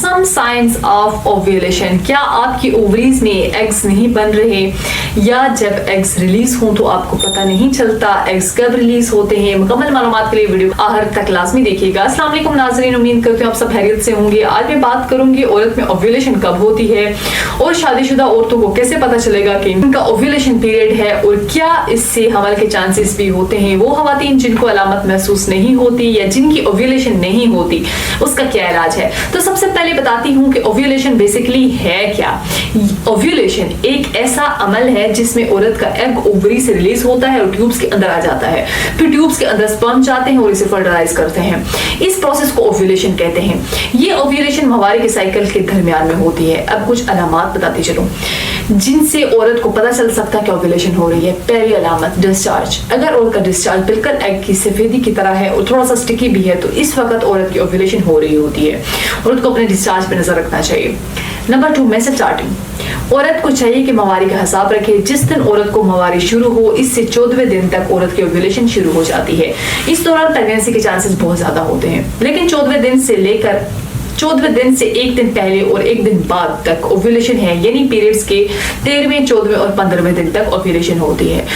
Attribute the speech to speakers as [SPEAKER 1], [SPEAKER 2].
[SPEAKER 1] Some science of ovulation. क्या आपकी ovaries में एग्स नहीं बन रहे, या जब एग्स रिलीज हों तो आपको पता नहीं चलता एग्स कब रिलीज होते हैं? मुकम्मल मालूमात के लिए वीडियो आखिर तक लाजमी देखिएगा। अस्सलाम वालेकुम नाज़रीन, उम्मीद करती हूँ आप सब खैरियत से होंगे। आज मैं बात करूंगी औरत में ओव्यूलेशन कब होती है और शादीशुदा औरतों को कैसे पता चलेगा कि इनका ओव्यूलेशन पीरियड है और क्या इससे हमल के चांसेस भी होते हैं। वो खवातीन जिनको अलामत महसूस नहीं होती या जिनकी ओव्यूलेशन नहीं होती, उसका क्या इलाज है। तो सबसे पहले बताती हूँ कि ओव्यूलेशन बेसिकली है क्या। ओव्यूलेशन एक ऐसा अमल है जिसमें औरत का एग ओवरी से रिलीज होता है और ट्यूब्स के अंदर आ जाता है, फिर ट्यूब्स के अंदर स्पर्म जाते हैं और इसे फर्टिलाइज करते हैं। इस प्रोसेस को ओव्यूलेशन कहते हैं। ये ओव्यूलेशन माहवारी के साइकिल के दरमियान में होती है। अब कुछ अलामात बताती चलूं जिनसे औरत को पता चल सकता है कि ओव्यूलेशन हो रही है। पहली अलामत डिस्चार्ज। अगर औरत का डिस्चार्ज बिल्कुल एग की सफेदी की तरह है और थोड़ा सा स्टिकी भी है तो इस वक्त औरत की ओव्यूलेशन हो रही होती है। औरत को अपने डिस्चार्ज पे नजर रखना चाहिए। Number 2, message starting. औरत को चाहिए कि माहवारी का हिसाब रखे। जिस दिन औरत को माहवारी शुरू हो, इससे 14वें दिन तक औरत की ओव्यूलेशन शुरू हो जाती है। इस दौरान प्रेगनेंसी के चांसेस बहुत ज्यादा होते हैं, लेकिन 14वें दिन से लेकर 14वें दिन से एक दिन पहले और एक दिन बाद तक ओव्यूलेशन है, यानी पीरियड्स के 13वें, 14वें और 15वें दिन तक ओव्यूलेशन होती है।